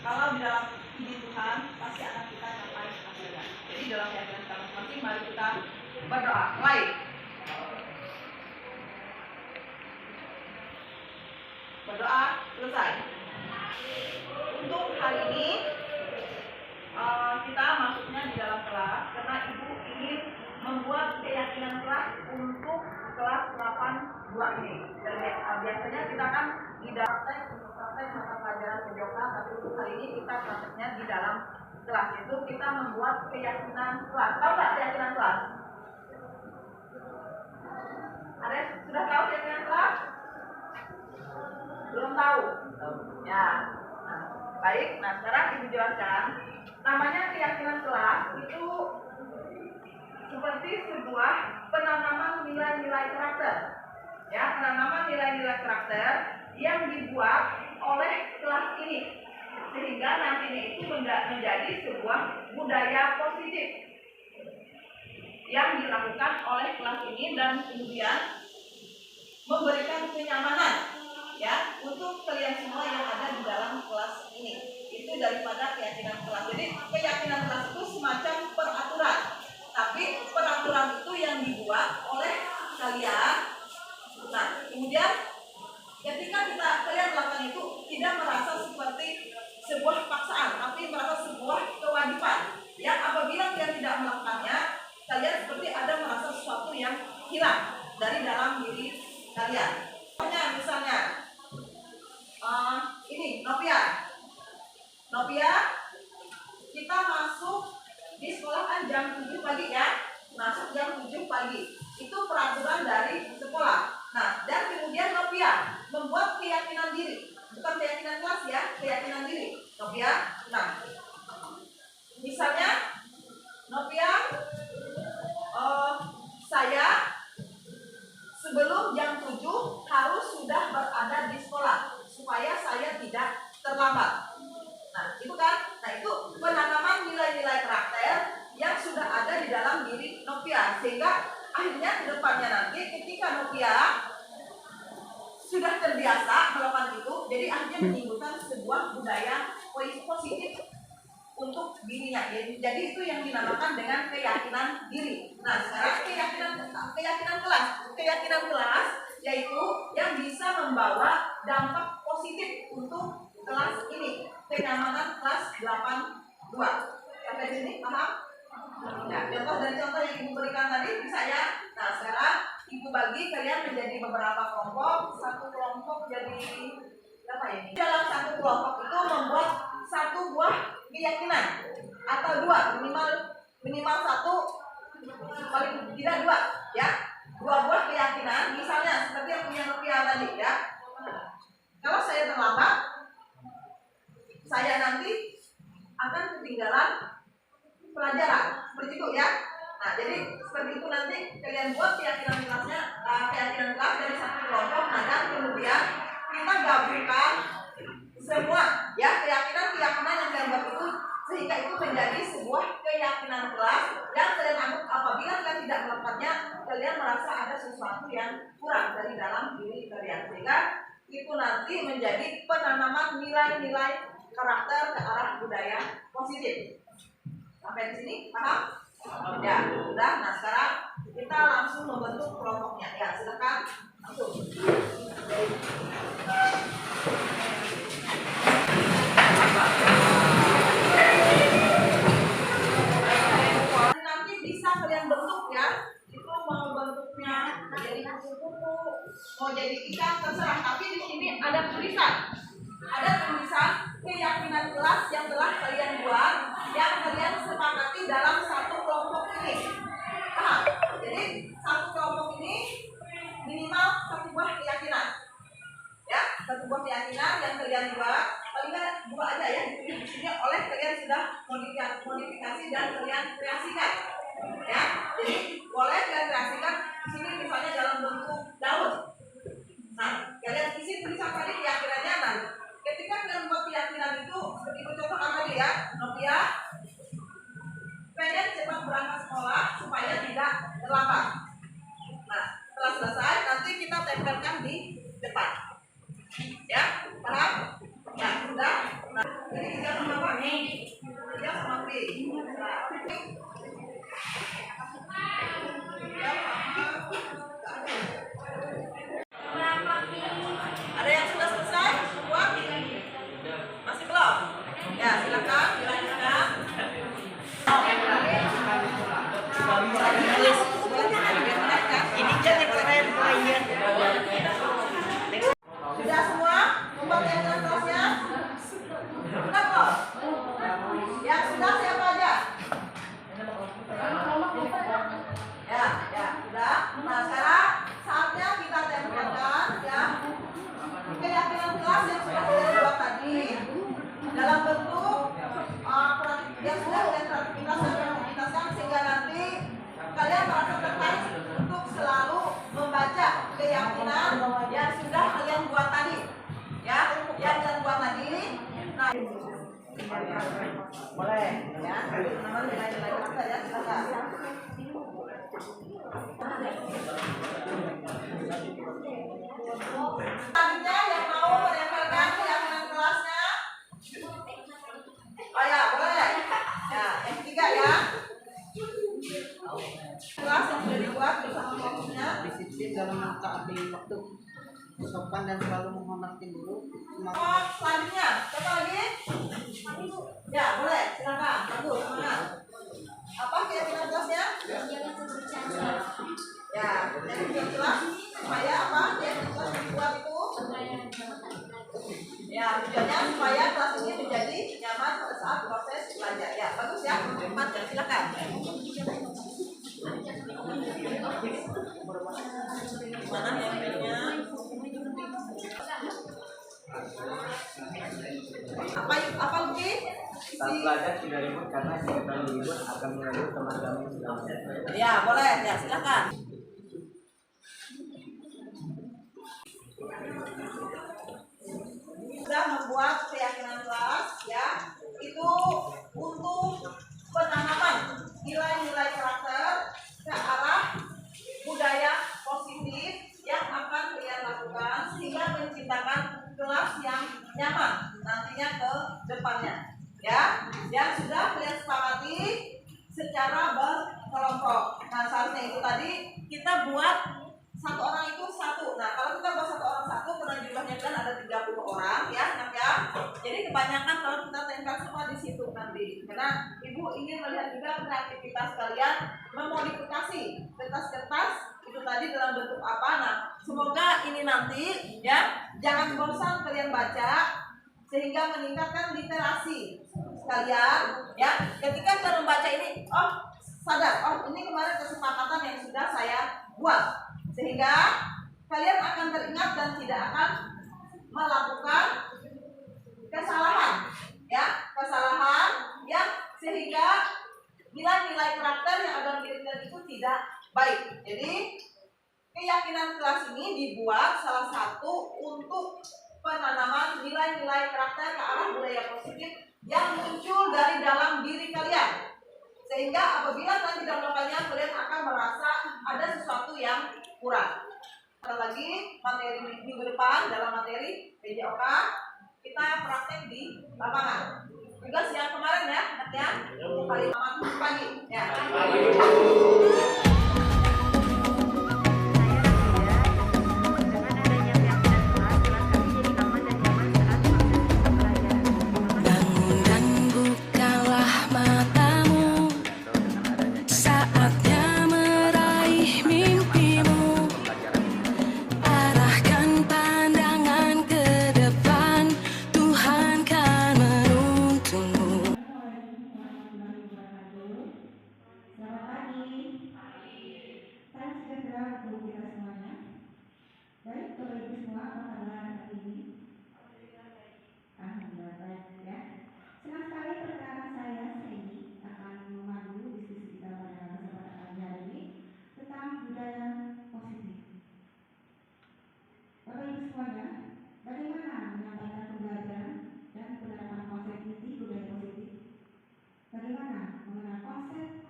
kalau di dalam izin Tuhan pasti akan kita capai hasilnya. Jadi dalam keyakinan kita masing-masing, mari kita berdoa. Mulai. Berdoa selesai. Untuk hari ini kita masuknya di dalam kelas karena Ibu ingin membuat keyakinan kelas untuk kelas 82 ini. Dan biasanya kita kan di dalam praktek mata pelajaran PJOK, tapi untuk hari ini kita prakteknya di dalam kelas. Itu kita membuat keyakinan kelas. Tahu nggak keyakinan kelas? Ada sudah tahu keyakinan kelas? Belum tahu? Ya. Nah, baik. Nah, sekarang Ibu jelaskan. Namanya keyakinan kelas itu seperti sebuah penanaman nilai-nilai karakter. Ya, penanaman nilai-nilai karakter yang dibuat oleh kelas ini, sehingga nantinya itu menjadi sebuah budaya positif yang dilakukan oleh kelas ini dan kemudian memberikan kenyamanan ya untuk kalian semua yang ada di dalam kelas ini. Itu daripada keyakinan kelas. Jadi keyakinan kelas itu semacam peraturan, tapi peraturan itu yang dibuat oleh kalian. Nah, kemudian ketika kalian melakukan itu tidak merasa seperti sebuah paksaan, tapi merasa sebuah kewajiban. Yang apabila kalian tidak melakukannya, kalian seperti ada merasa sesuatu yang hilang dari dalam diri kalian. Misalnya, ini Novia, kita masuk di sekolah kan jam 7 pagi ya, masuk jam 7 pagi. Itu peraturan dari sekolah. Nah, dan kemudian Novia membuat keyakinan diri, bukan keyakinan kelas ya, keyakinan diri. Novia, nah, misalnya Novia, saya sebelum jam 7 harus sudah berada di sekolah supaya saya tidak terlambat. Nah, itu kan, itu penanaman nilai-nilai karakter yang sudah ada di dalam diri Novia, sehingga akhirnya ke depannya nanti ketika Novia sudah terbiasa melakukan itu, jadi akhirnya menimbulkan sebuah budaya positif untuk dirinya. Jadi itu yang dinamakan dengan keyakinan diri. Nah, sekarang keyakinan kelas yaitu yang bisa membawa dampak positif untuk kelas ini. Kenyamanan kelas 82. Sampai sini paham? Ya, contoh yang Ibu berikan tadi bisa ya. Nah, sekarang Ibu bagi kalian menjadi beberapa kelompok. Satu kelompok jadi apa ya? Dalam satu kelompok itu membuat satu buah keyakinan atau dua, minimal satu, paling tidak dua, ya. Dua buah keyakinan, misalnya seperti yang punya Novia tadi ya. Kalau saya terlambat, saya nanti akan ketinggalan pelajaran, seperti itu ya. Nah, jadi seperti itu nanti kalian buat keyakinan kelas dari satu kelompok. Nah, dan kemudian kita gabungkan semua ya keyakinan yang kalian buat itu, sehingga itu menjadi sebuah keyakinan kelas yang kalian anggap apabila kalian tidak melakukannya, kalian merasa ada sesuatu yang kurang dari dalam diri kalian, sehingga itu nanti menjadi penanaman nilai-nilai karakter ke arah budaya positif. Sampai di sini paham? Ya, sudah. Nah, sekarang kita langsung membentuk kelompoknya. Ya, silakan langsung. Nanti bisa kalian bentuk ya. Itu mau bentuknya jadi kupu-kupu, mau jadi ikan, terserah. Tapi di sini ada tulisan. Ada tulisan keyakinan kelas yang telah kalian buat, yang kalian sepakati dalam satu kelompok ini. Paham? Jadi satu kelompok ini minimal satu buah keyakinan. Ya, satu buah keyakinan yang kalian buat, paling nggak dua aja ya. Di sini oleh kalian sudah modifikasi dan kalian kreasikan. Ya, jadi boleh kalian kreasikan di sini misalnya dalam bentuk daun. Nah, kalian isi tulisan tadi keyakinannya. Nah, ketika kalian buat keyakinan itu seperti contoh tadi ya, Novia pengen cepat berangkat sekolah supaya tidak terlambat. Nah, setelah selesai nanti kita tempelkan di depan. Ya, paham? Ya, sudah. Nah, jadi kita Boleh ya, penanaman nilai-nilai karakter ya, silakan. Selanjutnya yang mau menempelkan keyakinan kelasnya, oh ya boleh. Ya, yang ketiga ya, kelas yang sudah dibuat bersama kelompoknya. Disiplin dalam mentaati waktu, sopan dan selalu menghormati guru. Oh, selanjutnya, siapa lagi? Ya, boleh, silakan. Bagus, semangat. Apa keyakinan kelasnya? Ya, yang kelas supaya apa? Keyakinan kelas yang dibuat itu? Ya, tujuannya supaya kelas ini menjadi nyaman pada saat proses belajar. Ya, bagus ya. Empat, ya, silakan. Mana nilainya? Apa lagi? Saat belajar tidak ribut karena jika terlalu ribut akan mengganggu teman kami yang sedang belajar. Ya, boleh. Ya, silakan. Sudah membuat keyakinan kelas ya, itu untuk penanaman nilai-nilai karakter ke arah budaya positif yang akan kalian lakukan sehingga menciptakan kelas yang nyaman nantinya ke depannya ya, yang sudah kalian sepakati secara berkelompok. Nah, seharusnya itu tadi kita buat satu orang itu satu. Nah, kalau kita buat satu orang satu, karena jumlahnya kan ada 30 orang ya, nak ya. Jadi kebanyakan kalau kita tempel semua di situ nanti. Karena ibu ingin melihat juga kreativitas kalian memodifikasi kertas-kertas itu tadi dalam bentuk apa. Nah, semoga ini nanti ya jangan bosan kalian baca sehingga meningkatkan literasi kalian ya. Ketika kita membaca ini, oh sadar, oh ini kemarin kesepakatan yang sudah saya buat, sehingga kalian akan teringat dan tidak akan melakukan kesalahan ya, kesalahan yang sehingga nilai-nilai karakter yang ada di diri itu tidak baik. Jadi keyakinan kelas ini dibuat salah satu untuk penanaman nilai-nilai karakter ke arah budaya positif yang muncul dari dalam diri kalian, sehingga apabila nanti dalam melakukannya kalian akan merasa ada sesuatu yang kurang. Sekali lagi materi minggu depan dalam materi PJOK kita praktek di lapangan. Tugas yang kemarin ya, ya untuk hari pagi ya. Baik, Bapak Ibu semua, apa kabar hari ini? Alhamdulillah baik ya. Senang sekali perkenalkan saya Saini akan memandu diskusi kita pada kesempatan pagi hari ini tentang budaya positif. Bapak Ibu semuanya, bagaimana menyampaikan pembelajaran dan penerapan konsep inti budaya positif? Bagaimana mengenal konsep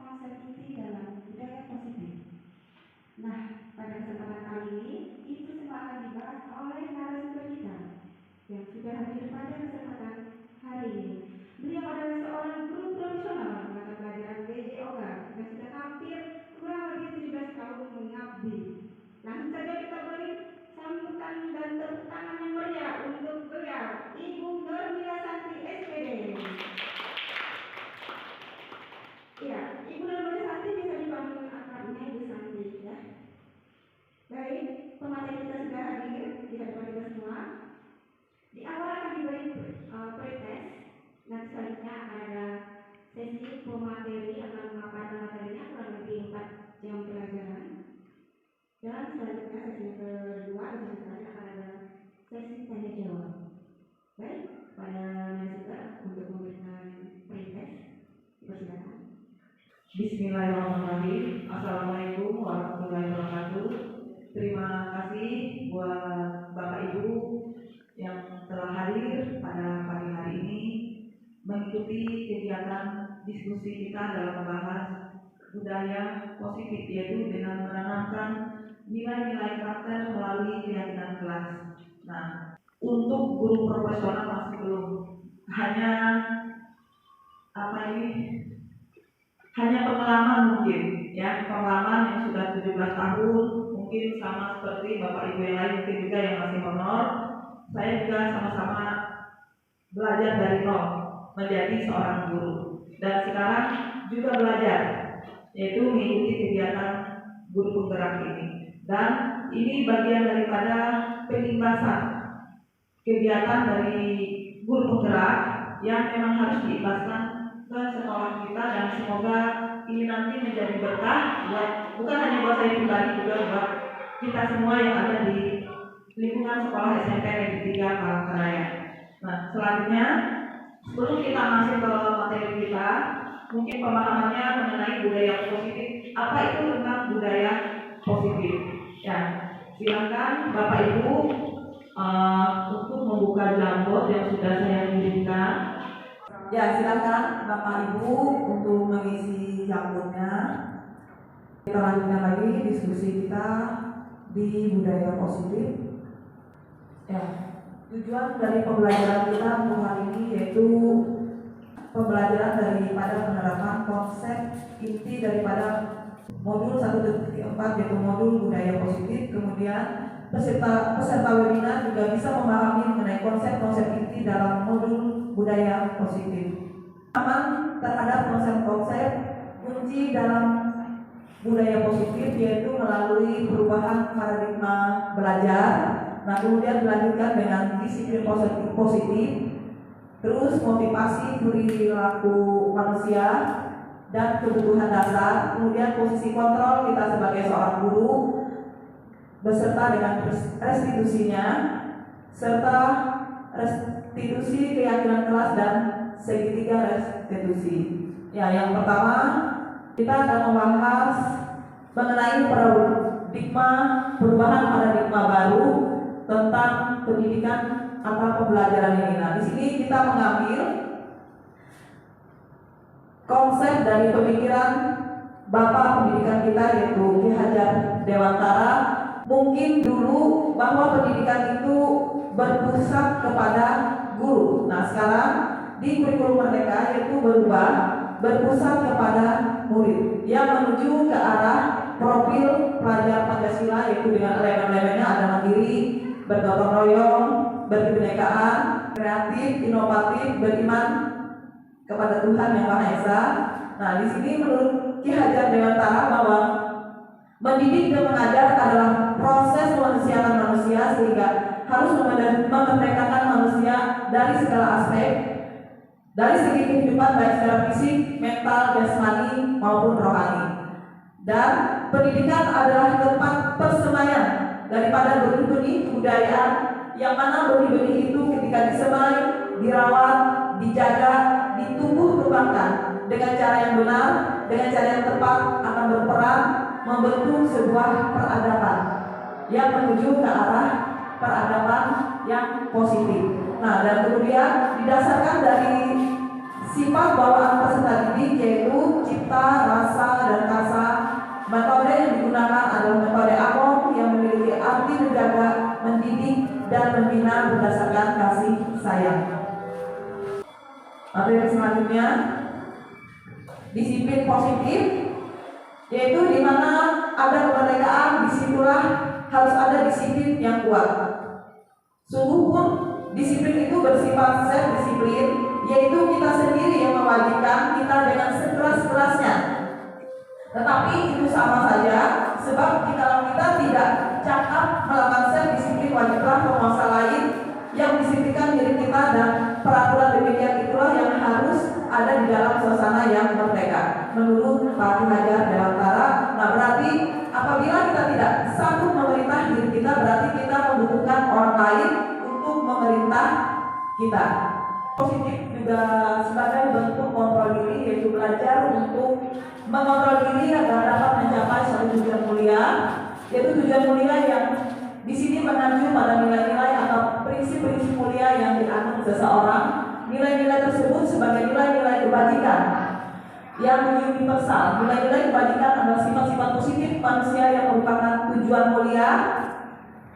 inti dalam budaya positif? Nah, pada kesempatan kali ini itu semua akan dibahas oleh narasumber kita yang sudah hadir pada kesempatan hari ini. Beliau adalah seorang guru profesional mata pelajaran PJOK dan sudah hampir kurang lebih 17 tahun mengabdi. Langsung saja kita beri sambutan dan tepuk tangan yang meriah untuk beliau, Ibu Nurmila Santi SPD. Ya, Ibu Nurmila Santi bisa dipanggil akrabnya Ibu Santi ya. Baik, pemateri kita sudah hadir di hadapan kita semua. Di awal akan diberi pretest, dan selanjutnya akan ada sesi pemateri akan memaparkan materinya kurang lebih 4 jam pelajaran. Dan selanjutnya sesi kedua dan sesi terakhir akan ada sesi tanya jawab. Baik, pada narasumber untuk memberikan pretest, dipersilakan. Bismillahirrahmanirrahim. Assalamualaikum warahmatullahi wabarakatuh. Terima kasih buat Bapak Ibu yang telah hadir pada pagi hari ini mengikuti kegiatan diskusi kita dalam membahas budaya positif, yaitu dengan menanamkan nilai-nilai karakter melalui keyakinan kelas. Nah, untuk guru profesional masih belum, hanya pengalaman mungkin, ya, pengalaman yang sudah 17 tahun, mungkin sama seperti Bapak Ibu yang lain, mungkin juga yang masih honor. Saya juga sama-sama belajar dari nol menjadi seorang guru, dan sekarang juga belajar, yaitu mengikuti kegiatan guru penggerak ini. Dan ini bagian daripada penimbasan kegiatan dari guru penggerak yang memang harus diimbaskan ke sekolah kita, dan semoga ini nanti menjadi berkah bukan hanya buat saya pribadi, juga buat kita semua yang ada di lingkungan sekolah SMP Negeri 3 Palangkaraya. Nah, selanjutnya sebelum kita masuk ke materi kita, mungkin pemahamannya mengenai budaya positif. Apa itu tentang budaya positif? Ya, silakan Bapak Ibu untuk membuka Jamboard yang sudah saya kirimkan. Ya, silakan Bapak Ibu untuk mengisi Jamboardnya. Kita lanjutkan lagi diskusi kita di budaya positif. Ya, tujuan dari pembelajaran kita untuk hari ini yaitu pembelajaran daripada penerapan konsep inti daripada modul 1.4, yaitu modul budaya positif. Kemudian peserta webinar juga bisa memahami mengenai konsep-konsep inti dalam modul budaya positif. Aman terhadap konsep-konsep kunci dalam budaya positif, yaitu melalui perubahan paradigma belajar. Nah, kemudian dilanjutkan dengan disiplin positif, terus motivasi perilaku manusia dan kebutuhan dasar, kemudian posisi kontrol kita sebagai seorang guru beserta dengan restitusinya, serta restitusi keyakinan kelas dan segitiga restitusi. Ya, yang pertama kita akan membahas mengenai perubahan paradigma baru tentang pendidikan atau pembelajaran ini. Nah, di sini kita mengambil konsep dari pemikiran Bapak pendidikan kita, yaitu Ki Hajar Dewantara. Mungkin dulu bahwa pendidikan itu berpusat kepada guru. Nah, sekarang di kurikulum Merdeka yaitu berpusat kepada murid, yang menuju ke arah profil pelajar Pancasila, yaitu dengan elemen-elemennya ada mandiri, bergotong royong, berkebinekaan, kreatif, inovatif, beriman kepada Tuhan Yang Maha Esa. Nah, di sini menurut Ki Hajar Dewantara bahwa mendidik dan mengajar adalah proses kemanusiaan manusia, sehingga harus memerdekakan manusia dari segala aspek, dari segi kehidupan baik secara fisik, mental, jasmani maupun rohani. Dan pendidikan adalah tempat persemaian daripada benih-benih budaya, yang mana benih-benih itu ketika disemai, dirawat, dijaga, ditumbuh kembangkan dengan cara yang benar, dengan cara yang tepat, akan berperan membentuk sebuah peradaban yang menuju ke arah peradaban yang positif. Nah, dan kemudian didasarkan dari sifat bawaan peserta didik, yaitu cipta, rasa, dan kasa. Metode yang digunakan adalah metode AMOM yang memiliki arti menjaga, mendidik, dan membina berdasarkan kasih sayang. Materi selanjutnya, disiplin positif, yaitu di mana ada kemerdekaan, disitulah harus ada disiplin yang kuat. Sungguh pun disiplin itu bersifat self-disiplin, yaitu kita sendiri yang mewajibkan kita dengan sekeras-kerasnya. Tetapi itu sama saja, sebab kalau kita tidak cakap melakukan self-disiplin, wajiblah penguasa lain yang disiplinkan diri kita, dan peraturan demikian itulah yang harus ada di dalam suasana yang merdeka menurut Pak Ki Hajar Dewantara. Nah, berarti apabila kita tidak sanggup memerintah diri kita, berarti kita membutuhkan orang lain untuk memerintah kita. Positif juga sebagai bentuk kontrol diri, yaitu belajar untuk mengontrol diri agar dapat mencapai suatu tujuan mulia, yaitu tujuan mulia yang di sini mengacu pada nilai-nilai atau prinsip-prinsip mulia yang dianut seseorang nilai-nilai tersebut sebagai nilai-nilai kebajikan yang universal. Nilai-nilai kebajikan adalah sifat-sifat positif manusia yang merupakan tujuan mulia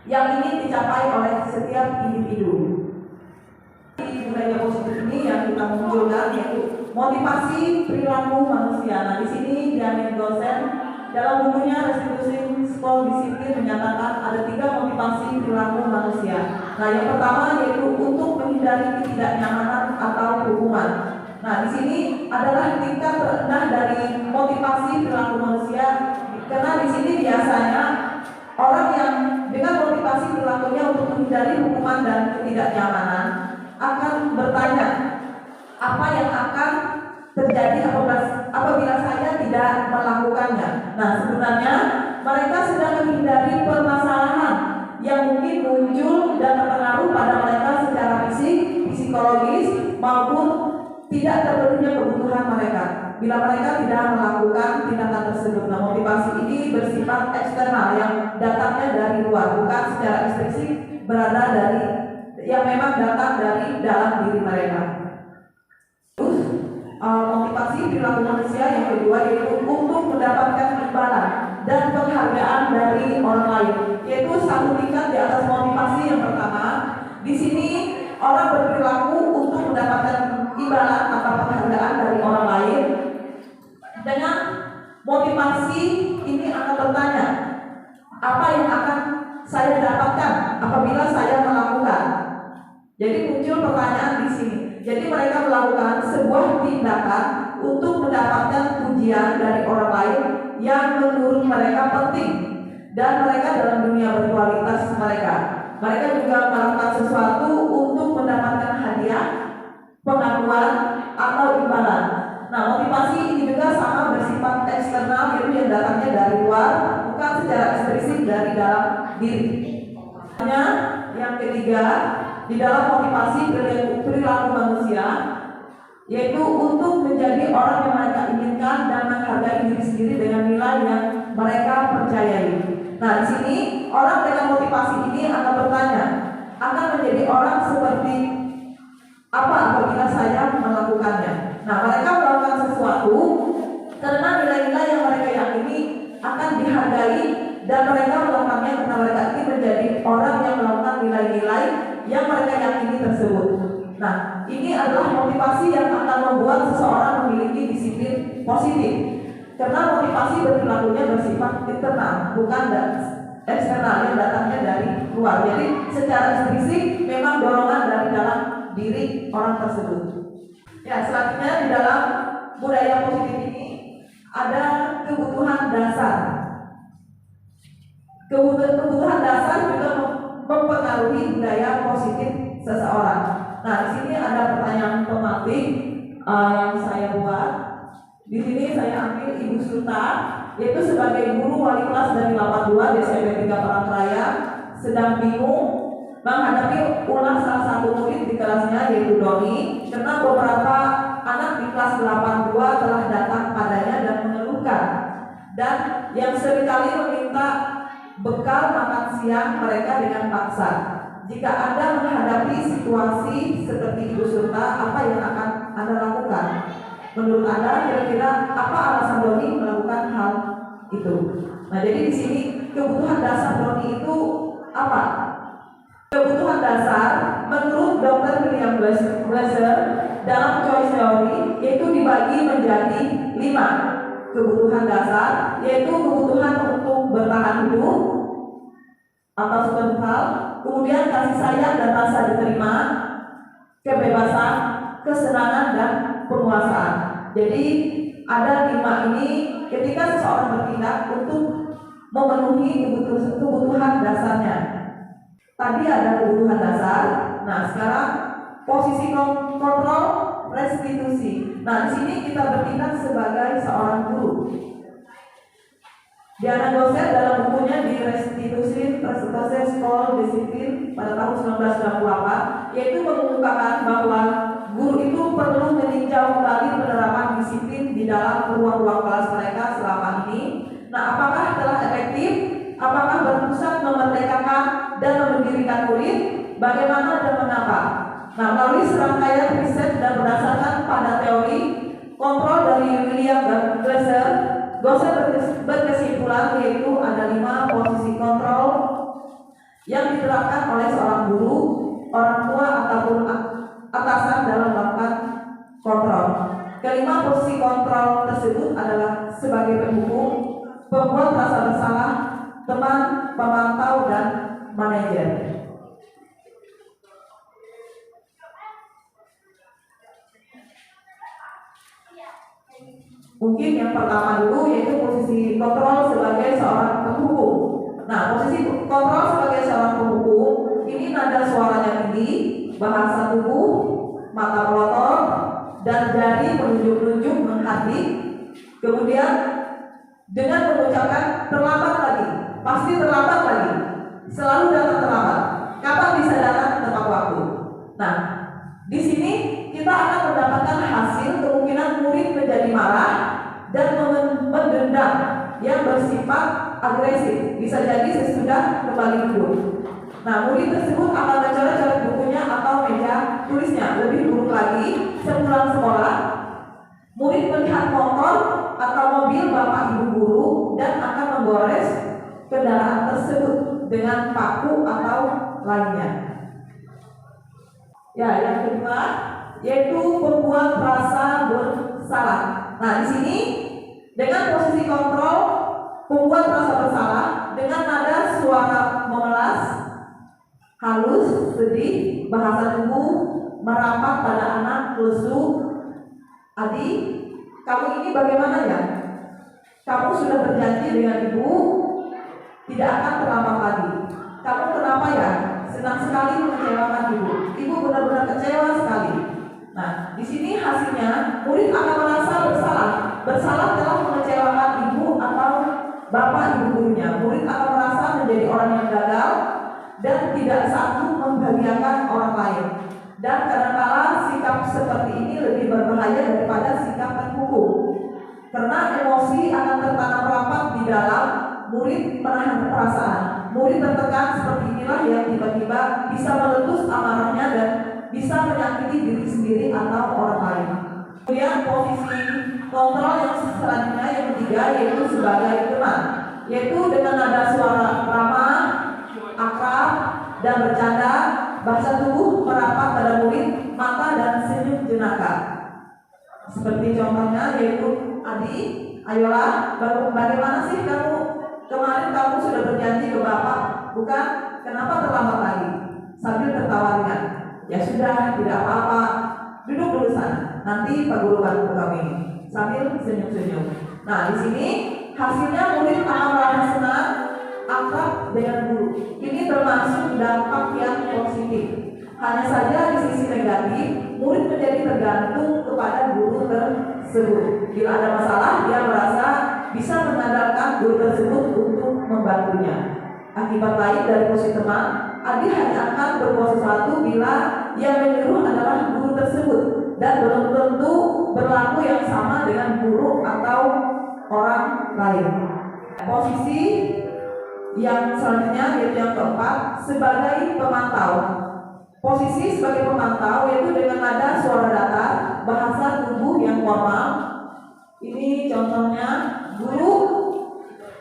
yang ingin dicapai oleh setiap individu. Di budaya positif ini yang kita munculkan yaitu motivasi perilaku manusia. Nah, di sini Diane dosen dalam bukunya Restitusi Skol Disiplin menyatakan ada 3 motivasi perilaku manusia. Nah, yang pertama yaitu untuk menghindari ketidaknyamanan atau hukuman. Nah, di sini adalah tingkat terendah dari motivasi perilaku manusia, karena di sini biasanya orang yang dengan motivasi perilakunya untuk menghindari hukuman dan ketidaknyamanan akan bertanya apa yang akan terjadi apabila saya tidak melakukannya. Nah, sebenarnya mereka sedang menghindari permasalahan yang mungkin muncul dan terpengaruh pada mereka secara fisik, psikologis maupun tidak terpenuhnya kebutuhan mereka bila mereka tidak melakukan tindakan tersebut. Nah, motivasi ini bersifat eksternal yang datangnya dari luar, bukan secara intrinsik berada dari yang memang datang dari dalam diri mereka. Motivasi perilaku manusia yang kedua yaitu untuk mendapatkan imbalan dan penghargaan dari orang lain, yaitu satu tingkat di atas motivasi yang pertama. Di sini orang berperilaku untuk mendapatkan imbalan atau penghargaan dari orang lain dengan motivasi ini akan bertanya apa yang akan saya dapatkan apabila saya melakukan. Jadi muncul pertanyaan di sini. Jadi mereka melakukan sebuah tindakan untuk mendapatkan pujian dari orang lain yang menurut mereka penting, dan mereka dalam dunia berkualitas mereka. Mereka juga melakukan sesuatu untuk mendapatkan hadiah, pengakuan atau imbalan. Nah, motivasi ini juga sama bersifat eksternal, yaitu yang datangnya dari luar, bukan secara intrinsik dari dalam diri. Yang ketiga, di dalam motivasi perilaku manusia yaitu untuk menjadi orang yang mereka inginkan dan menghargai diri sendiri dengan nilai yang mereka percayai. Nah, di sini orang dengan motivasi ini akan bertanya, akan menjadi orang seperti apa apabila saya melakukannya. Nah, mereka melakukan sesuatu karena nilai-nilai yang mereka yakini akan dihargai, dan mereka melakukannya karena mereka ingin menjadi orang yang melakukan nilai-nilai yang mereka yakini tersebut. Nah, ini adalah motivasi yang akan membuat seseorang memiliki disiplin positif, karena motivasi berperilakunya bersifat internal, bukan eksternal yang datangnya dari luar. Jadi secara intrinsik memang dorongan dari dalam diri orang tersebut. Ya, selanjutnya di dalam budaya positif ini ada kebutuhan dasar. Kebutuhan dasar juga mempengaruhi budaya positif seseorang. Nah, di sini ada pertanyaan tematik yang saya buat. Di sini saya ambil Ibu Surta, yaitu sebagai guru wali kelas dari 82 di SMP 3 Palangkaraya, sedang bingung menghadapi ulah salah satu murid di kelasnya yaitu Doni, karena beberapa anak di kelas 82 telah datang padanya dan mengeluhkan, dan yang seringkali meminta bekal makan siang mereka dengan paksa. Jika Anda menghadapi situasi seperti Ibu Surta, apa yang akan Anda lakukan? Menurut Anda kira-kira apa alasan Doni melakukan hal itu? Nah, jadi di sini kebutuhan dasar Doni itu apa? Kebutuhan dasar menurut Dr. William Blaser dalam choice theory yaitu dibagi menjadi 5 kebutuhan dasar, yaitu kebutuhan untuk bertahan hidup atau survival, kemudian kasih sayang dan rasa diterima, kebebasan, kesenangan dan penguasaan. Jadi ada 5 ini ketika seseorang bertindak untuk memenuhi kebutuhan dasarnya. Tadi ada kebutuhan dasar. Nah, sekarang posisi kontrol restitusi. Nah, di sini kita bertindak sebagai seorang guru. Diana dosen dalam bukunya di Restitusi Skol Disiplin pada tahun 1998, yaitu mengungkapkan bahwa guru itu perlu meninjau kembali penerapan disiplin di dalam ruang-ruang kelas mereka selama ini. Nah, apakah telah efektif? Apakah berpusat memerdekakan dan memendirikan murid? Bagaimana dan mengapa? Nah, melalui serangkaian riset yang diterapkan oleh seorang guru, orang tua ataupun atasan dalam melakukan kontrol. Kelima, posisi kontrol tersebut adalah sebagai pendukung, pembuat rasa bersalah, teman, pemantau, dan manajer. Mungkin yang pertama dulu yaitu posisi kontrol sebagai seorang penghukum. Nah, posisi kontrol sebagai seorang penghukum ini nada suaranya tinggi, bahasa tubuh, mata melotot, dan jari menunjuk-nunjuk menghadap. Kemudian dengan mengucapkan terlambat lagi, pasti terlambat lagi, selalu datang terlambat. Kapan bisa datang tepat waktu? Nah, di sini kita akan mendapatkan hasil kemungkinan murid menjadi marah dan mendendam yang bersifat agresif. Bisa jadi sesudah kembali duduk. Nah, murid tersebut akan mencoret-coret bukunya atau meja tulisnya. Lebih buruk lagi, sepulang sekolah, murid melihat motor atau mobil bapak ibu guru dan akan menggores kendaraan tersebut dengan paku atau lainnya. Ya, yang kedua yaitu pembuat rasa bersalah. Nah, di sini dengan posisi kontrol pembuat rasa bersalah dengan nada suara memelas, halus, sedih, bahasa tubuh merapat pada anak, lesu. Adik, kamu ini bagaimana ya? Kamu sudah berjanji dengan ibu tidak akan terlambat lagi. Kamu kenapa ya? Senang sekali mengecewakan ibu. Ibu benar-benar kecewa sekali. Nah, di sini hasilnya murid akan merasa bersalah. Bersalah telah mengecewakan ibu atau bapak ibu gurunya. Murid akan merasa menjadi orang yang gagal dan tidak sanggup membahagiakan orang lain. Dan kadang-kala sikap seperti ini lebih berbahaya daripada sikap penghukum. Karena emosi akan tertanam rapat di dalam murid menahan perasaan. Murid tertekan seperti inilah yang tiba-tiba bisa meletus amarahnya dan bisa menyakiti diri sendiri atau orang lain. Kemudian posisi kontrol yang selanjutnya yang ketiga yaitu sebagai teman, yaitu dengan nada suara ramah, akrab, dan bercanda, bahasa tubuh merapat pada murid, mata dan senyum jenaka. Seperti contohnya yaitu, adik, ayolah, bagaimana sih kamu? Kemarin kamu sudah berjanji ke bapak, bukan? Kenapa terlambat lagi? Sambil tertawa ringan. Ya sudah, tidak apa-apa. Duduk dulu sana. Nanti Pak Guru bantu kami. Sambil senyum-senyum. Nah, di sini hasilnya murid akan merasa senang, akrab dengan guru. Ini termasuk dampak yang positif. Hanya saja di sisi negatif, murid menjadi tergantung kepada guru tersebut. Bila ada masalah, dia merasa bisa mengandalkan guru tersebut untuk membantunya. Akibat lain dari posisi teman, adik hanya akan berbuat sesuatu bila yang menyuruh adalah guru tersebut dan belum tentu berlaku yang sama dengan guru atau orang lain. Posisi yang selanjutnya yaitu yang keempat sebagai pemantau. Posisi sebagai pemantau yaitu dengan nada suara datar, bahasa tubuh yang formal. Ini contohnya guru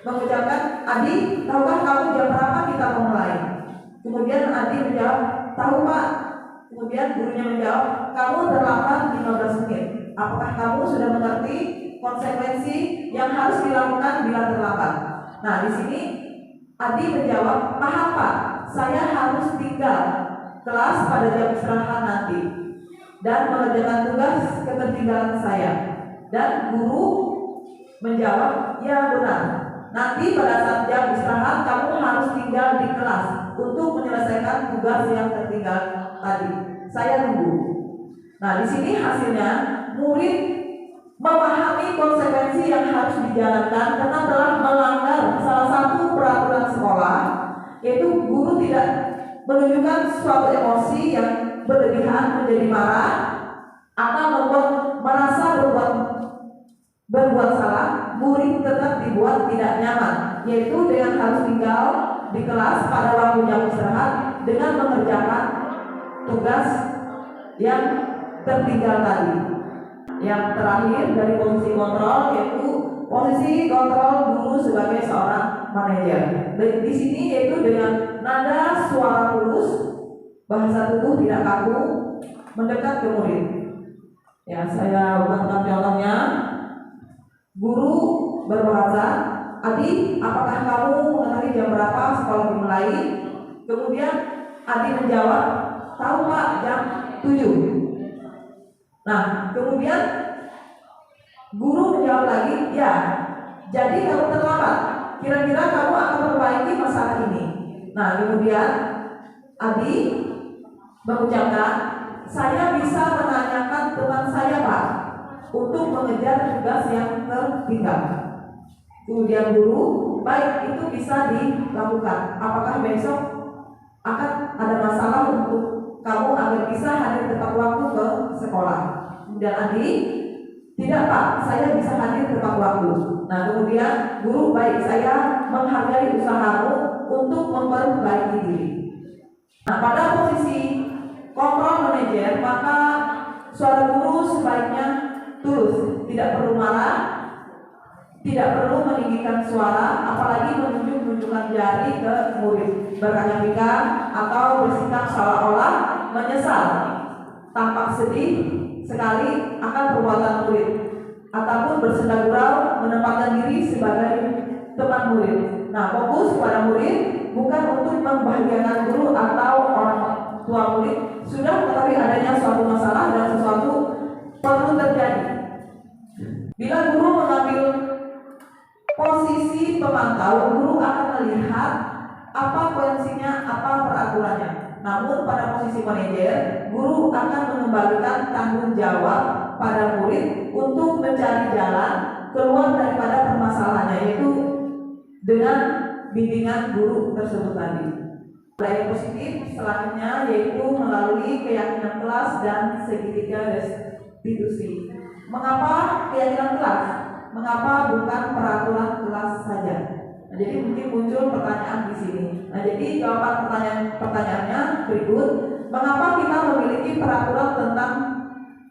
mengucapkan, adik, tahukah kamu jam berapa kita mulai? Kemudian adik menjawab, tahu pak. Kemudian gurunya menjawab, kamu terlambat 15 menit. Apakah kamu sudah mengerti konsekuensi yang harus dilakukan bila terlambat? Nah, di sini adik menjawab, paham pak, saya harus tinggal kelas pada jam istirahat nanti dan mengerjakan tugas ketertinggalan saya. Dan guru menjawab, ya benar. Nanti pada saat jam istirahat kamu harus tinggal di kelas untuk menyelesaikan tugas yang tertinggal tadi. Saya tunggu. Nah, di sini hasilnya murid memahami konsekuensi yang harus dijalankan karena telah melanggar salah satu peraturan sekolah, yaitu guru tidak menunjukkan suatu emosi yang berlebihan menjadi marah atau membuat merasa berbuat salah. Murid tetap dibuat tidak nyaman, yaitu dengan harus tinggal di kelas pada waktu jam istirahat dengan mengerjakan tugas yang tertinggal tadi. Yang terakhir dari posisi kontrol yaitu posisi kontrol guru sebagai seorang manajer. Di sini yaitu dengan nada suara tulus, bahasa tubuh tidak kaku, mendekat ke murid. Ya, saya buatkan contohnya. Guru berbahasa, "Adi, apakah kamu mengetahui jam berapa sekolah dimulai?" Kemudian Adi menjawab, "Tahu Pak, jam 7." Nah, kemudian guru menjawab lagi, "Ya, jadi kamu terlambat. Kira-kira kamu akan perbaiki masalah ini." Nah, kemudian Adi mengucapkan, "Saya bisa menanyakan teman saya Pak, untuk mengejar tugas yang tertinggal." Kemudian guru, "Baik, itu bisa dilakukan. Apakah besok akan ada masalah untuk kamu agar bisa hadir tepat waktu ke sekolah?" Kemudian Adi, "Tidak Pak, saya bisa hadir tepat waktu." Nah, kemudian guru, "Baik, saya menghargai usahamu untuk memperbaiki diri." Nah, pada posisi kontrol manajer, maka suara guru sebaiknya tulus, tidak perlu marah, tidak perlu meninggikan suara, apalagi menunjukkan jari ke murid, berkaca pikan atau bersikap seolah-olah menyesal, tampak sedih sekali akan perbuatan murid, ataupun bersenda gurau menempatkan diri sebagai teman murid. Nah, fokus pada murid bukan untuk membahagiakan guru atau orang tua murid sudah mengetahui adanya suatu masalah dan sesuatu perlu terjadi. Bila guru mengambil posisi pemantau, guru akan melihat apa konsekuensinya, apa peraturannya. Namun pada posisi manajer, guru akan mengembalikan tanggung jawab pada murid untuk mencari jalan keluar daripada permasalahannya, yaitu dengan bimbingan guru tersebut tadi. Nilai positif selanjutnya yaitu melalui keyakinan kelas dan segitiga restitusi. Mengapa keyakinan kelas? Mengapa bukan peraturan kelas saja? Nah, jadi mungkin muncul pertanyaan di sini. Nah, jadi jawaban pertanyaannya berikut. Mengapa kita memiliki peraturan tentang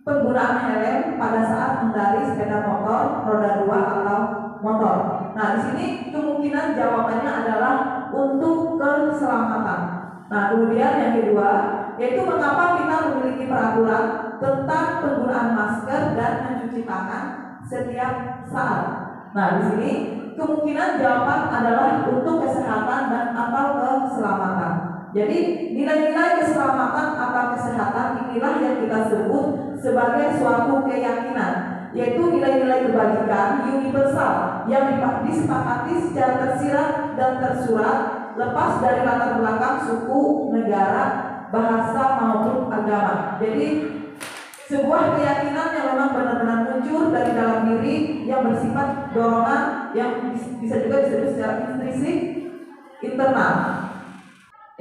penggunaan helm pada saat mengendarai sepeda motor roda 2 atau motor? Nah, di sini kemungkinan jawabannya adalah untuk keselamatan. Nah, kemudian yang kedua yaitu mengapa kita memiliki peraturan tentang penggunaan masker dan mencuci tangan setiap saat. Nah, di sini kemungkinan jawaban adalah untuk kesehatan dan atau keselamatan. Jadi nilai-nilai keselamatan atau kesehatan inilah yang kita sebut sebagai suatu keyakinan, yaitu nilai-nilai kebajikan universal yang disepakati secara tersirat dan tersurat lepas dari latar belakang suku, negara, bahasa maupun agama. Jadi sebuah keyakinan yang memang benar-benar muncul dari dalam diri yang bersifat dorongan yang bisa juga disebut secara intrinsik internal.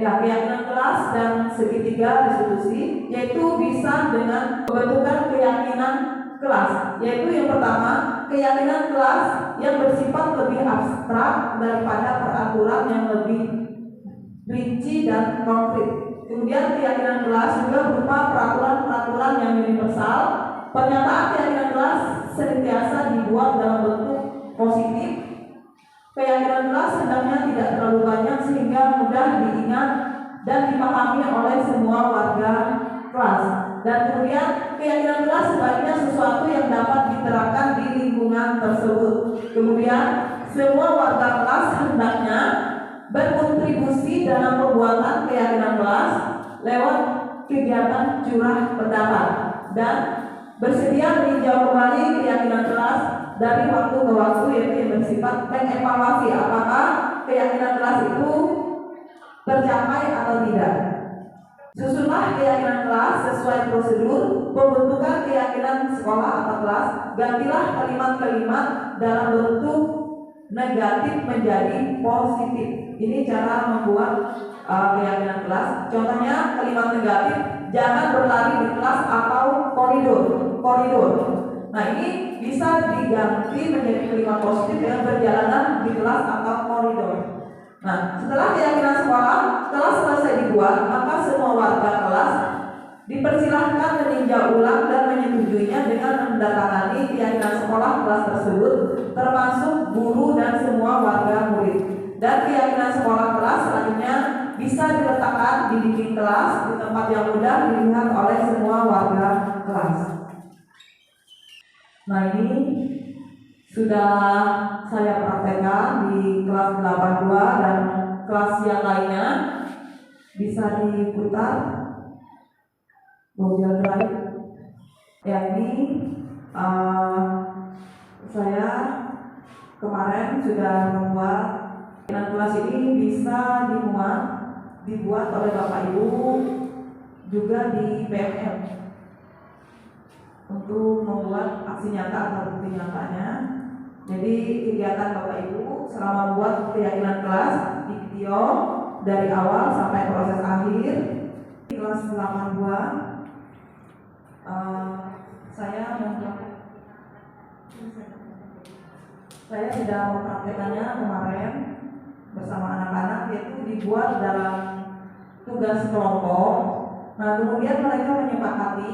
Ya, keyakinan kelas dan segitiga restitusi yaitu bisa dengan pembentukan keyakinan kelas, yaitu yang pertama keyakinan kelas yang bersifat lebih abstrak daripada peraturan yang lebih rinci dan konkret. Kemudian keyakinan kelas juga berupa peraturan-peraturan yang universal. Pernyataan keyakinan kelas senantiasa dibuat dalam bentuk positif. Keyakinan kelas hendaknya tidak terlalu banyak sehingga mudah diingat dan dipahami oleh semua warga kelas. Dan kemudian keyakinan kelas sebaiknya sesuatu yang dapat diterapkan di lingkungan tersebut. Kemudian semua warga kelas hendaknya berkontribusi dalam pembuatan keyakinan kelas lewat kegiatan curah pendapat dan bersedia meninjau kembali keyakinan kelas dari waktu ke waktu, yaitu yang bersifat mengevaluasi apakah keyakinan kelas itu tercapai atau tidak. Susunlah keyakinan kelas sesuai prosedur pembentukan keyakinan sekolah atau kelas. Gantilah kalimat-kalimat dalam bentuk negatif menjadi positif. Ini cara membuat keyakinan kelas. Contohnya kalimat negatif, jangan berlari di kelas atau koridor. Nah, ini bisa diganti menjadi kalimat positif dengan perjalanan di kelas atau koridor. Nah, setelah keyakinan sekolah kelas selesai dibuat, maka semua warga kelas dipersilahkan meninjau ulang dan menyetujuinya dengan menandatangani keyakinan sekolah sekolah kelas tersebut, termasuk guru dan semua warga murid. Dan keyakinan sekolah kelas selanjutnya bisa diletakkan di dinding kelas di tempat yang mudah dilihat oleh semua warga kelas. Nah, ini sudah saya praktekkan di kelas 82 dan kelas yang lainnya. Bisa diputar Google Drive. Ya, ini saya kemarin sudah membuat, dan kelas ini bisa dibuat oleh Bapak Ibu juga di PMM untuk membuat aksi nyata atau bukti nyatanya. Jadi kegiatan Bapak Ibu selama membuat keyakinan kelas di video dari awal sampai proses akhir. Di kelas 82 saya sudah mempraktekannya kemarin bersama anak-anak, yaitu dibuat dalam tugas kelompok. Nah, kemudian mereka menyepakati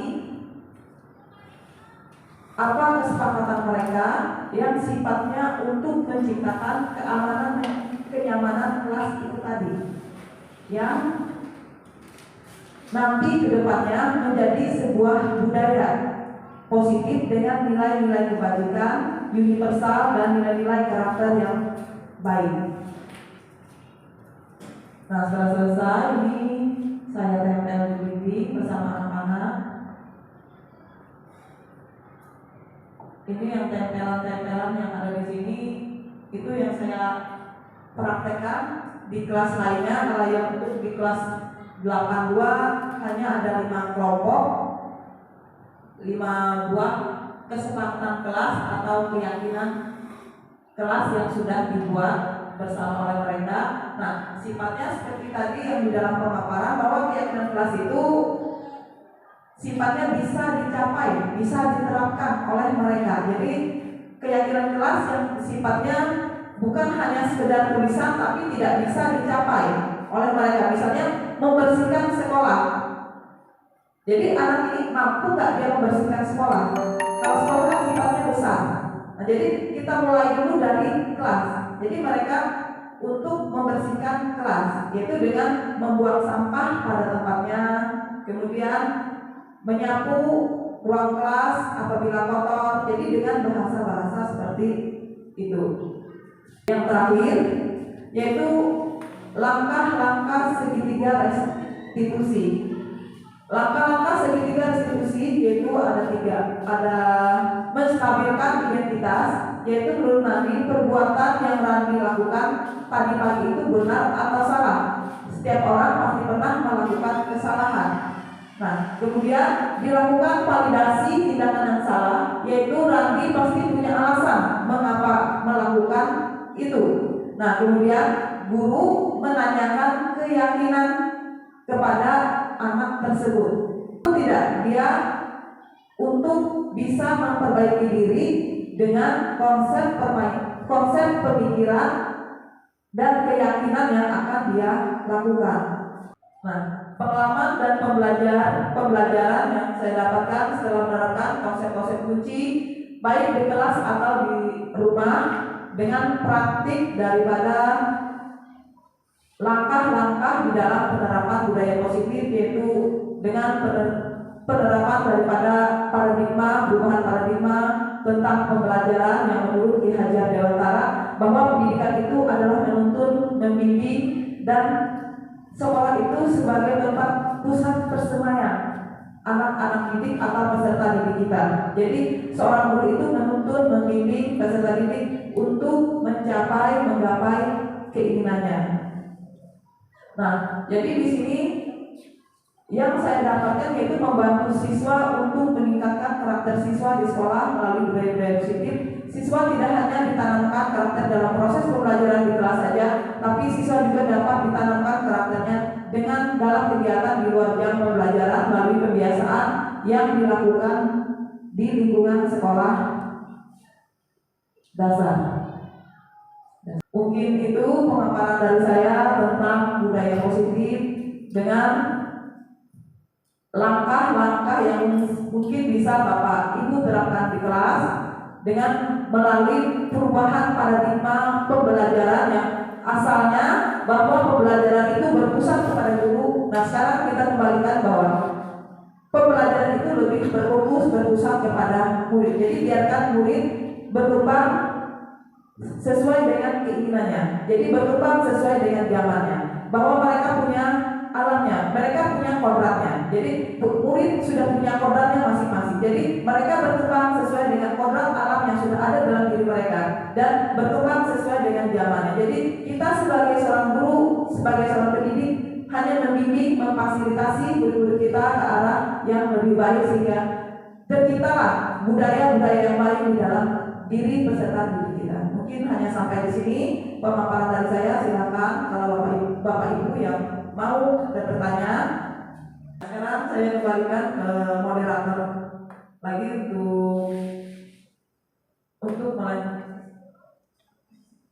apa kesepakatan mereka yang sifatnya untuk menciptakan keamanan dan kenyamanan kelas itu tadi, yang nanti kedepannya menjadi sebuah budaya positif dengan nilai-nilai kebajikan universal dan nilai-nilai karakter yang baik. Nah, setelah selesai ini saya tempel di dinding bersama anak-anak. Ini yang tempelan-tempelan yang ada di sini itu yang saya praktekkan di kelas lainnya. Kalau yang untuk di kelas 82 hanya ada 5 kelompok, 5 buah kesepakatan kelas atau keyakinan kelas yang sudah dibuat bersama oleh mereka. Nah, sifatnya seperti tadi yang di dalam pemaparan, bahwa keyakinan kelas itu sifatnya bisa dicapai, bisa diterapkan oleh mereka. Jadi keyakinan kelas yang sifatnya bukan hanya sekedar tulisan tapi tidak bisa dicapai oleh mereka. Misalnya membersihkan sekolah. Jadi anak ini mampu nggak dia membersihkan sekolah? Kalau sekolah kan sifatnya besar. Nah, jadi kita mulai dulu dari kelas. Jadi mereka untuk membersihkan kelas, yaitu dengan membuang sampah pada tempatnya, kemudian menyapu ruang kelas apabila kotor. Jadi dengan bahasa-bahasa seperti itu. Yang terakhir yaitu langkah-langkah segitiga restitusi. Langkah-langkah segitiga restitusi yaitu ada 3. Ada menstabilkan identitas, yaitu menurut Nandi perbuatan yang Randi lakukan tadi pagi itu benar atau salah. Setiap orang pasti pernah melakukan kesalahan. Nah, kemudian dilakukan validasi tindakan yang salah, yaitu Randi pasti punya alasan mengapa melakukan itu. Nah, kemudian guru menanyakan keyakinan kepada anak tersebut. Tidak, dia untuk bisa memperbaiki diri dengan konsep pemikiran dan keyakinan yang akan dia lakukan. Nah, pengalaman dan pembelajaran yang saya dapatkan setelah menerapkan konsep-konsep kunci baik di kelas atau di rumah dengan praktik daripada langkah-langkah di dalam penerapan budaya positif, yaitu dengan penerapan daripada perubahan paradigma tentang pembelajaran yang menurut Ki Hajar Dewantara, bahwa pendidikan itu adalah menuntun, membimbing, dan sekolah itu sebagai tempat pusat persemaian anak-anak didik atau peserta didik kita. Jadi seorang guru itu menuntun, membimbing peserta didik untuk menggapai keinginannya. Nah, jadi di sini yang saya dapatkan yaitu membantu siswa untuk meningkatkan karakter siswa di sekolah melalui budaya-budaya positif. Siswa tidak hanya ditanamkan karakter dalam proses pembelajaran di kelas saja, tapi siswa juga dapat ditanamkan karakternya dengan dalam kegiatan di luar jam pembelajaran melalui kebiasaan yang dilakukan di lingkungan sekolah dasar. Mungkin itu pemaparan dari saya tentang budaya positif dengan langkah-langkah yang mungkin bisa Bapak Ibu terapkan di kelas dengan melalui perubahan paradigma pembelajaran yang asalnya bahwa pembelajaran itu berpusat kepada guru. Nah, sekarang kita kembalikan bahwa pembelajaran itu lebih berpusat kepada murid. Jadi biarkan murid berkembang sesuai dengan keinginannya. Jadi berkembang sesuai dengan zamannya. Bahwa mereka punya alamnya, mereka punya kodratnya. Jadi murid sudah punya kodratnya masing-masing. Jadi mereka berkembang sesuai dengan kodrat alam yang sudah ada dalam diri mereka dan berkembang sesuai dengan zamannya. Jadi kita sebagai seorang guru, sebagai seorang pendidik hanya membimbing, memfasilitasi guru-guru kita ke arah yang lebih baik sehingga terciptalah budaya-budaya yang baik di dalam diri peserta didik kita. Mungkin hanya sampai di sini pemaparan dari saya. Silakan kalau Bapak Ibu yang mau bertanya. Sekarang saya kembalikan ke moderator lagi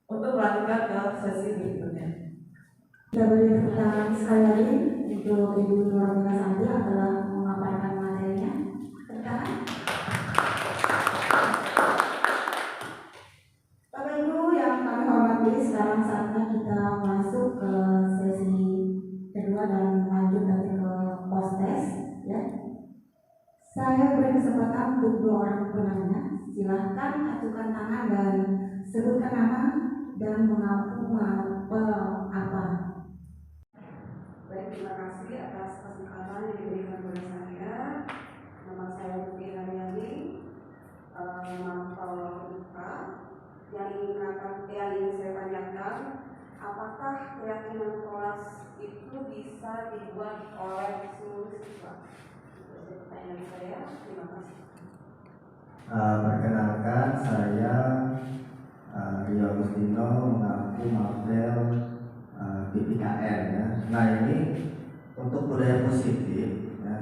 untuk melanjutkan ke sesi berikutnya. Kita beri tepuk tangan sekali lagi untuk Ibu Nurmina Santi yang telah memaparkan materinya. Tepuk tangan. Bapak Ibu yang kami hormati, sekarang saatnya kita masuk ke sesi kedua dan lanjut nanti ke post test, ya. Saya beri kesempatan untuk 2 orang penanya. Silahkan ajukan tangan dan sebutkan nama dan mengaku apa. Baik, terima kasih atas kesempatan yang diberikan kepada saya. Nama saya Tuti Haryani, Mantau IPA. Yang ingin saya tanyakan, apakah keyakinan kelas itu bisa dibuat oleh seluruh siswa? Itu pertanyaan saya. Terima kasih. Perkenalkan, saya Rio Agustino, mengaku Mabel PPKN ya. Nah, ini untuk budaya positif ya.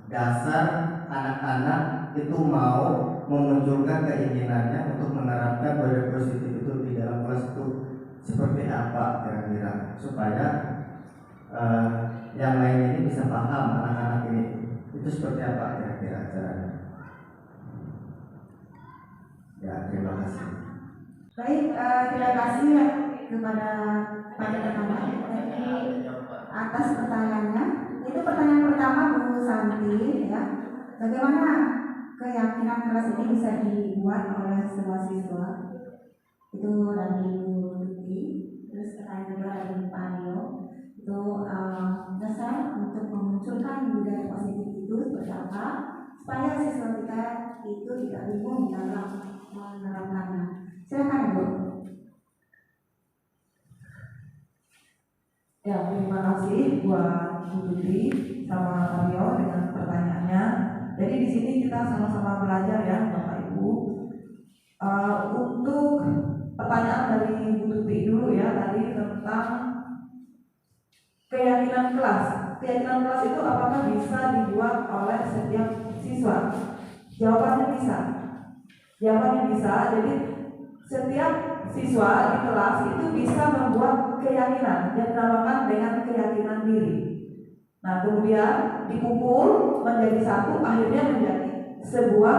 Dasar anak-anak itu mau memunculkan keinginannya untuk menerapkan budaya positif itu di dalam kelas itu seperti apa kira-kira supaya yang lain ini bisa paham, anak-anak ini itu seperti apa kira-kira caranya. Ya, terima kasih. Baik, terima kasih kepada Pak Pertama atas pertanyaannya. Itu pertanyaan pertama Bu Santi, ya. Bagaimana keyakinan kelas ini bisa dibuat oleh semua siswa? Itu dari Bu Tuti. Terus pertanyaan kedua dari Pak Rio. Itu dasar untuk memunculkan budaya positif itu seperti apa supaya siswa kita itu tidak bingung dalam menerapkannya. Silakan Bu. Ya, terima kasih buat Bu Tuti sama Pak Rio dengan pertanyaannya. Jadi di sini kita sama-sama belajar ya Bapak Ibu. Untuk pertanyaan dari Bu Tuti dulu ya tadi tentang keyakinan kelas. Keyakinan kelas itu apakah bisa dibuat oleh setiap siswa? Jawabannya bisa. Jawabannya bisa. Jadi setiap siswa di kelas itu bisa membuat keyakinan yang dinamakan dengan keyakinan diri. Nah, kemudian dikumpul menjadi satu, akhirnya menjadi sebuah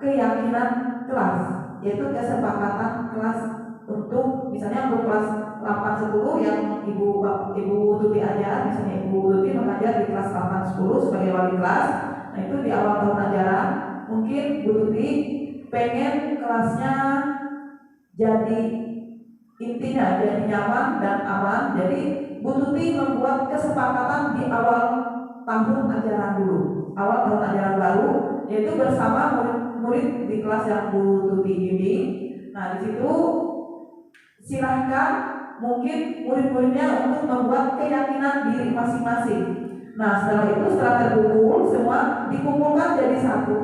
keyakinan kelas, yaitu kesepakatan kelas untuk misalnya untuk kelas 8-10 yang Ibu Tuti ajar, misalnya Ibu Tuti mengajar di kelas 8-10 sebagai wali kelas. Nah, itu di awal tahun ajaran mungkin Bu Tuti pengen kelasnya jadi intinya jadi nyaman dan aman. Jadi Bu Tuti membuat kesepakatan di awal tahun ajaran dulu, awal tahun ajaran baru, yaitu bersama murid-murid di kelas yang Bu Tuti bimbing. Nah, di situ silahkan mungkin murid-muridnya untuk membuat keyakinan diri masing-masing. Nah, setelah terkumpul semua dikumpulkan jadi satu.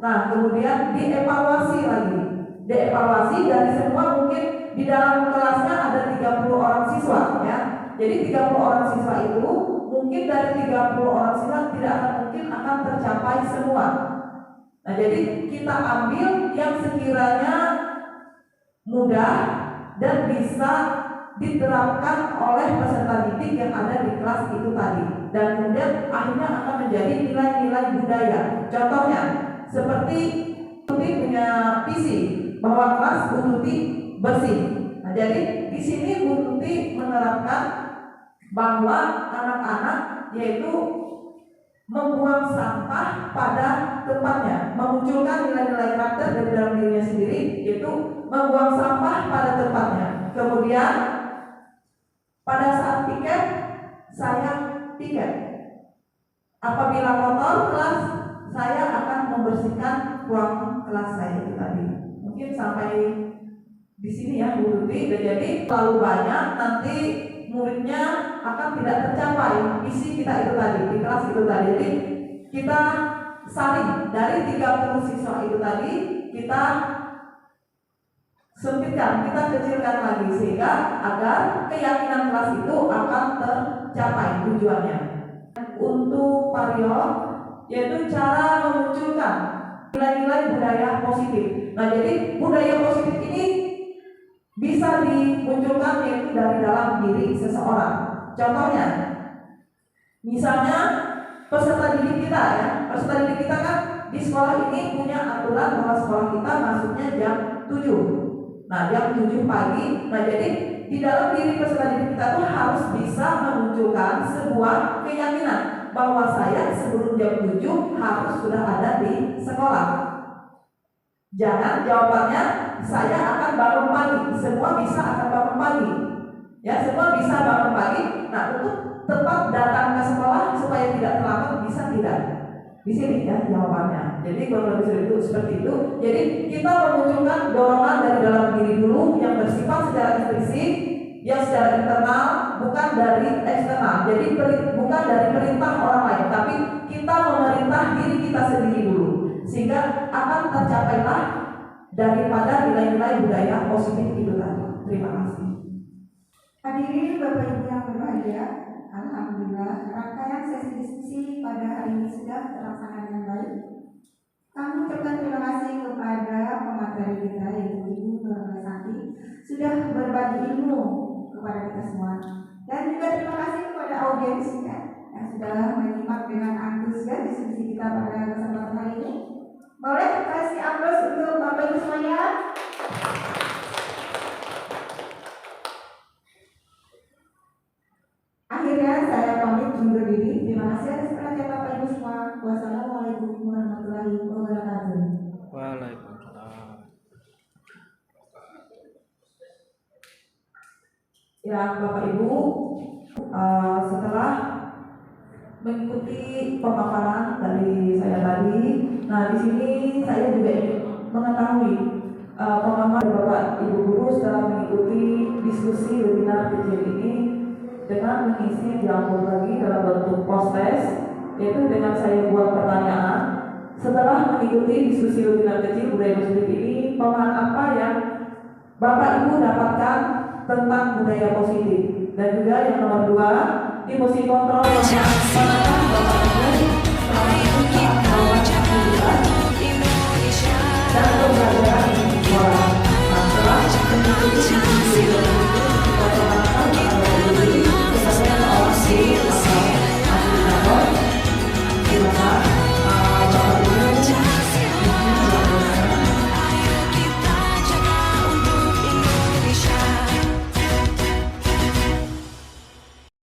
Nah, kemudian dievaluasi lagi. Dievaluasi dari semua, mungkin di dalam kelasnya ada 30 orang siswa ya. Jadi 30 orang siswa itu mungkin dari 30 orang siswa tidak mungkin akan tercapai semua. Nah, jadi kita ambil yang sekiranya mudah dan bisa diterapkan oleh peserta didik yang ada di kelas itu tadi, dan kemudian akhirnya akan menjadi nilai-nilai budaya. Contohnya seperti Tuti punya visi bahwa kelas Bu Tuti bersih. Nah, jadi di sini Bu Tuti menerapkan bahwa anak-anak yaitu membuang sampah pada tempatnya, memunculkan nilai-nilai karakter dari dalam dirinya sendiri, yaitu membuang sampah pada tempatnya. Kemudian pada saat piket, saya piket. Apabila kotor kelas, saya akan membersihkan ruang kelas saya itu tadi. Mungkin sampai di sini ya Bu Tuti. Jadi terlalu banyak nanti muridnya akan tidak tercapai visi kita itu tadi di kelas itu tadi. Jadi kita saling dari 30 siswa itu tadi kita sempitkan, kita kecilkan lagi sehingga agar keyakinan kelas itu akan tercapai tujuannya. Untuk Paryo yaitu cara memunculkan nilai-nilai budaya positif. Nah, jadi budaya positif ini bisa dimunculkan yaitu dari dalam diri seseorang. Contohnya, misalnya peserta didik kita ya, peserta didik kita kan di sekolah ini punya aturan bahwa sekolah kita masuknya jam 7. Nah, jam 7 pagi. Nah, jadi di dalam diri peserta didik kita tuh harus bisa memunculkan sebuah keyakinan bahwa saya sebelum jam 7 harus sudah ada di sekolah. Jangan jawabannya saya akan bangun pagi. Semua bisa akan bangun pagi. Ya, semua bisa bangun pagi. Nah, untuk tepat datang ke sekolah supaya tidak terlambat bisa tidak? Di sini ya jawabannya. Jadi kurang lebih seperti itu. Jadi kita memunculkan dorongan dari dalam diri dulu yang bersifat secara intrinsik, yang secara internal, bukan dari eksternal. Jadi bukan dari perintah orang lain, tapi kita memerintah diri kita sendiri dulu, sehingga akan tercapailah daripada nilai-nilai budaya positif itu tadi. Terima kasih. Hadirin Bapak Ibu yang berbahagia, alhamdulillah rangkaian sesi diskusi pada hari ini sudah terlaksana dengan baik. Kami ucapkan terima kasih kepada pemateri kita yaitu Ibu Nurul Santi sudah berbagi ilmu kepada kita semua, dan juga terima kasih kepada audiens ya, yang sudah menyimak dengan antusias diskusi kita pada kesempatan hari ini. Boleh kasih aplaus untuk Bapak Ibu semuanya. Akhirnya saya pamit undur diri. Terima kasih atas perhatian Bapak Ibu semua. Wassalamualaikum warahmatullahi wabarakatuh. Waalaikumsalam. Ya Bapak Ibu, setelah mengikuti pemaparan dari saya tadi, nah di sini saya juga ingin mengetahui pemaparan Bapak Ibu guru setelah mengikuti diskusi webinar kecil ini dengan mengisi dialog lagi dalam bentuk post-test, yaitu dengan saya buat pertanyaan. Setelah mengikuti diskusi webinar kecil budaya positif ini, pemahaman apa yang Bapak Ibu dapatkan tentang budaya positif? Dan juga yang nomor 2, di posisi kontrol yang Bapak Ibu